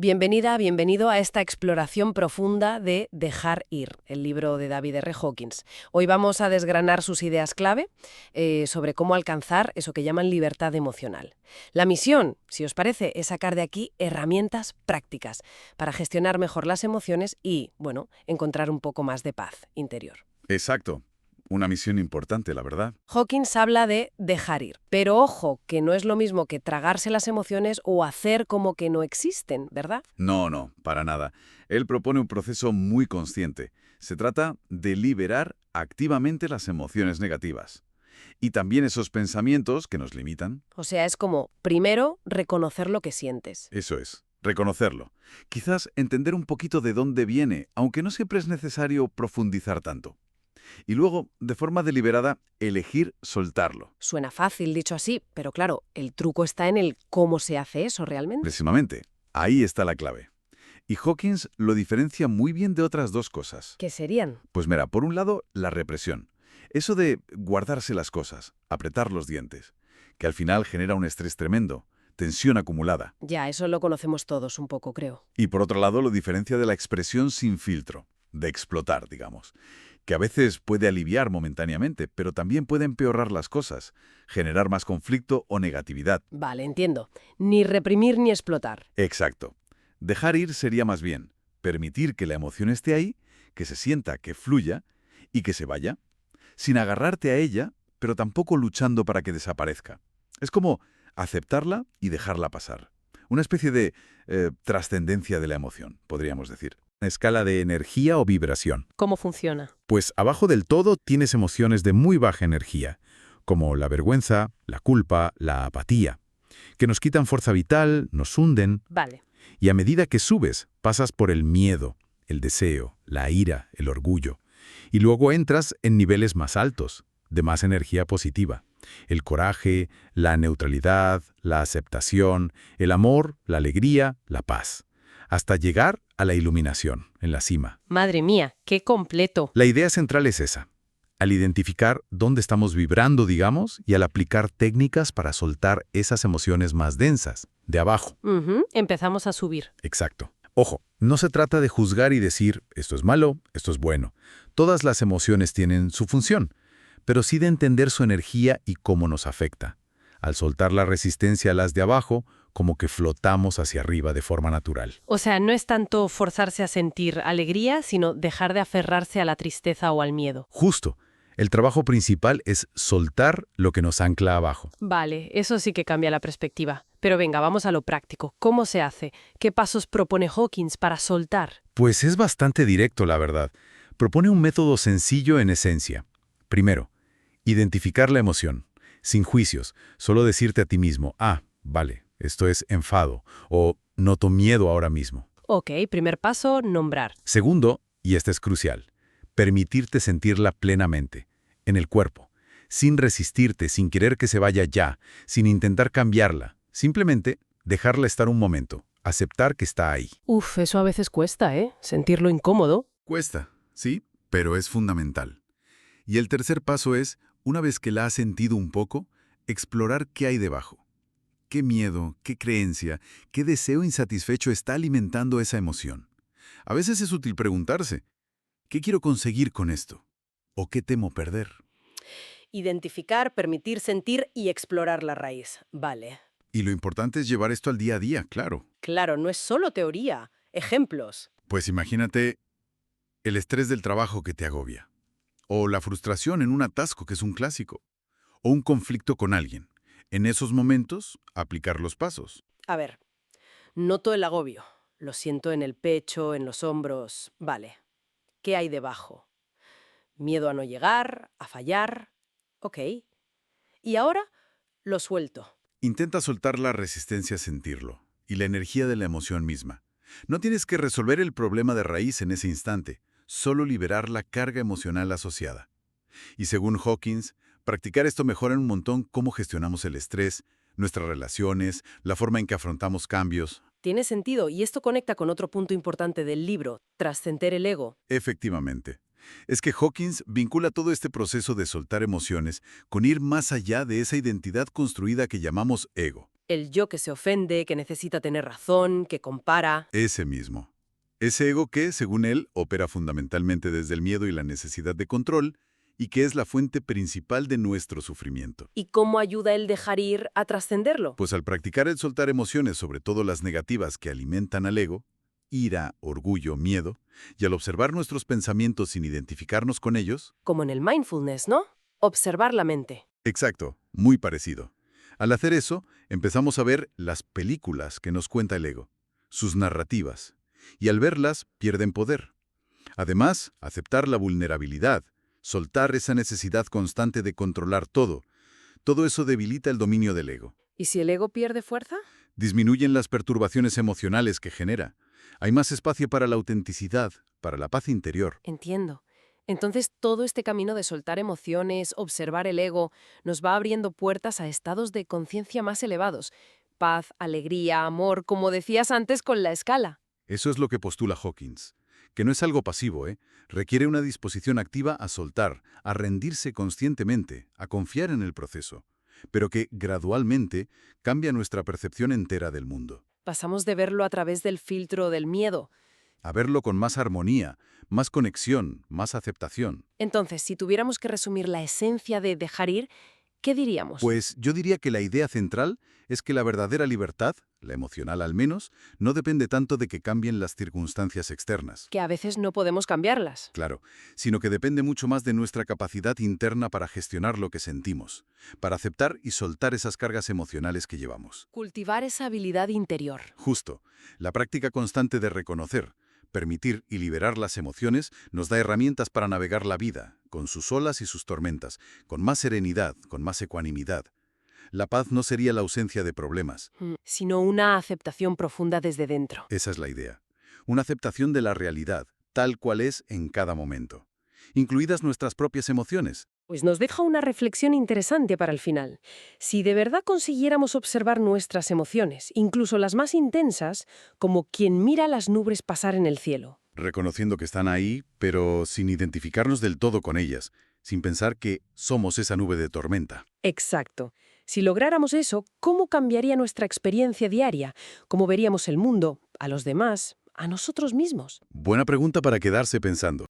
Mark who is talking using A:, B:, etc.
A: Bienvenida, bienvenido a esta exploración profunda de Dejar ir, el libro de David R. Hawkins. Hoy vamos a desgranar sus ideas clave sobre cómo alcanzar eso que llaman libertad emocional. La misión, si os parece, es sacar de aquí herramientas prácticas para gestionar mejor las emociones y, bueno, encontrar un poco más de paz interior.
B: Exacto. Una misión importante, la verdad.
A: Hawkins habla de dejar ir, pero ojo, que no es lo mismo que tragarse las emociones o hacer como que no existen, ¿verdad?
B: No, para nada. Él propone un proceso muy consciente. Se trata de liberar activamente las emociones negativas. Y también esos pensamientos que nos limitan.
A: O sea, es como, primero, reconocer lo que sientes.
B: Eso es, reconocerlo. Quizás entender un poquito de dónde viene, aunque no siempre es necesario profundizar tanto. Y luego, de forma deliberada, elegir soltarlo.
A: Suena fácil dicho así, pero claro, el truco está en el cómo se hace eso realmente.
B: Precisamente, ahí está la clave. Y Hawkins lo diferencia muy bien de otras dos cosas.
A: ¿Qué serían?
B: Pues mira, por un lado, la represión. Eso de guardarse las cosas, apretar los dientes, que al final genera un estrés tremendo, tensión acumulada.
A: Ya, eso lo conocemos todos un poco, creo.
B: Y por otro lado, lo diferencia de la expresión sin filtro, de explotar, digamos, que a veces puede aliviar momentáneamente, pero también puede empeorar las cosas, generar más conflicto o negatividad.
A: Vale, entiendo. Ni reprimir ni explotar.
B: Exacto. Dejar ir sería más bien permitir que la emoción esté ahí, que se sienta, que fluya y que se vaya, sin agarrarte a ella, pero tampoco luchando para que desaparezca. Es como aceptarla y dejarla pasar. Una especie de trascendencia de la emoción, podríamos decir. Una escala de energía o vibración.
A: ¿Cómo funciona?
C: Pues abajo del todo tienes emociones de muy baja energía, como la vergüenza, la culpa, la apatía, que nos quitan fuerza vital, nos hunden,
A: Vale.
C: y a medida que subes, pasas por el miedo, el deseo, la ira, el orgullo, y luego entras en niveles más altos, de más energía positiva. El coraje, la neutralidad, la aceptación, el amor, la alegría, la paz, hasta llegar a la iluminación, en la cima.
A: Madre mía, qué completo.
C: La idea central es esa. Al identificar dónde estamos vibrando, digamos, y al aplicar técnicas para soltar esas emociones más densas, de abajo.
A: Empezamos a subir.
C: Exacto. Ojo, no se trata de juzgar y decir, esto es malo, esto es bueno. Todas las emociones tienen su función, pero sí de entender su energía y cómo nos afecta. Al soltar la resistencia a las de abajo, como que flotamos hacia arriba de forma natural.
A: O sea, no es tanto forzarse a sentir alegría, sino dejar de aferrarse a la tristeza o al miedo.
C: Justo. El trabajo principal es soltar lo que nos ancla abajo.
A: Vale, eso sí que cambia la perspectiva. Pero venga, vamos a lo práctico. ¿Cómo se hace? ¿Qué pasos propone Hawkins para soltar?
C: Pues es bastante directo, la verdad. Propone un método sencillo en esencia. Primero, identificar la emoción, sin juicios, solo decirte a ti mismo, vale, esto es enfado, o noto miedo ahora mismo.
A: Ok, primer paso, nombrar.
C: Segundo, y este es crucial, permitirte sentirla plenamente, en el cuerpo, sin resistirte, sin querer que se vaya ya, sin intentar cambiarla, simplemente dejarla estar un momento, aceptar que está ahí.
A: Uf, eso a veces cuesta, ¿eh? Sentirlo incómodo.
B: Cuesta, sí, pero es fundamental. Y el tercer paso es, una vez que la has sentido un poco, explorar qué hay debajo. ¿Qué miedo, qué creencia, qué deseo insatisfecho está alimentando esa emoción? A veces es útil preguntarse, ¿qué quiero conseguir con esto? ¿O qué temo perder?
A: Identificar, permitir sentir y explorar la raíz. Vale.
B: Y lo importante es llevar esto al día a día, claro.
A: Claro, no es solo teoría. Ejemplos.
B: Pues imagínate el estrés del trabajo que te agobia, o la frustración en un atasco que es un clásico, o un conflicto con alguien. En esos momentos, aplicar los pasos.
A: A ver, noto el agobio. Lo siento en el pecho, en los hombros. Vale. ¿Qué hay debajo? Miedo a no llegar, a fallar. Ok. Y ahora lo suelto.
B: Intenta soltar la resistencia a sentirlo y la energía de la emoción misma. No tienes que resolver el problema de raíz en ese instante, solo liberar la carga emocional asociada. Y según Hawkins, practicar esto mejora un montón cómo gestionamos el estrés, nuestras relaciones, la forma en que afrontamos cambios.
A: Tiene sentido, y esto conecta con otro punto importante del libro, trascender el ego.
B: Efectivamente. Es que Hawkins vincula todo este proceso de soltar emociones con ir más allá de esa identidad construida que llamamos ego.
A: El yo que se ofende, que necesita tener razón, que compara.
B: Ese mismo. Ese ego que, según él, opera fundamentalmente desde el miedo y la necesidad de control, y que es la fuente principal de nuestro sufrimiento.
A: ¿Y cómo ayuda el dejar ir a trascenderlo?
B: Pues al practicar el soltar emociones, sobre todo las negativas que alimentan al ego, ira, orgullo, miedo, y al observar nuestros pensamientos sin identificarnos con ellos,
A: Como en el mindfulness, ¿no? Observar la mente.
B: exacto, muy parecido. Al hacer eso, empezamos a ver las películas que nos cuenta el ego, sus narrativas, y al verlas pierden poder. Además, aceptar la vulnerabilidad, soltar esa necesidad constante de controlar todo eso debilita el dominio del ego.
A: ¿Y si el ego pierde fuerza?
B: Disminuyen las perturbaciones emocionales que genera. Hay más espacio para la autenticidad, para la paz interior.
A: Entiendo. Entonces, todo este camino de soltar emociones, observar el ego, nos va abriendo puertas a estados de conciencia más elevados. Paz, alegría, amor, como decías antes con la escala.
B: Eso es lo que postula Hawkins, que no es algo pasivo, ¿eh? Requiere una disposición activa a soltar, a rendirse conscientemente, a confiar en el proceso, pero que gradualmente cambia nuestra percepción entera del mundo.
A: Pasamos de verlo a través del filtro del miedo.
B: A verlo con más armonía, más conexión, más aceptación.
A: Entonces, si tuviéramos que resumir la esencia de dejar ir, ¿qué diríamos?
B: Pues yo diría que la idea central es que la verdadera libertad, la emocional al menos, no depende tanto de que cambien las circunstancias externas.
A: Que a veces no podemos cambiarlas.
B: Claro, sino que depende mucho más de nuestra capacidad interna para gestionar lo que sentimos, para aceptar y soltar esas cargas emocionales que llevamos.
A: Cultivar esa habilidad interior.
B: Justo, la práctica constante de reconocer, permitir y liberar las emociones nos da herramientas para navegar la vida, con sus olas y sus tormentas, con más serenidad, con más ecuanimidad. La paz no sería la ausencia de problemas.
A: Sino una aceptación profunda desde dentro.
B: Esa es la idea. Una aceptación de la realidad, tal cual es en cada momento, incluidas nuestras propias emociones.
A: Pues nos deja una reflexión interesante para el final. Si de verdad consiguiéramos observar nuestras emociones, incluso las más intensas, como quien mira las nubes pasar en el cielo.
B: Reconociendo que están ahí, pero sin identificarnos del todo con ellas, sin pensar que somos esa nube de tormenta.
A: Exacto. Si lográramos eso, ¿cómo cambiaría nuestra experiencia diaria? ¿Cómo veríamos el mundo, a los demás, a nosotros mismos?
B: Buena pregunta para quedarse pensando.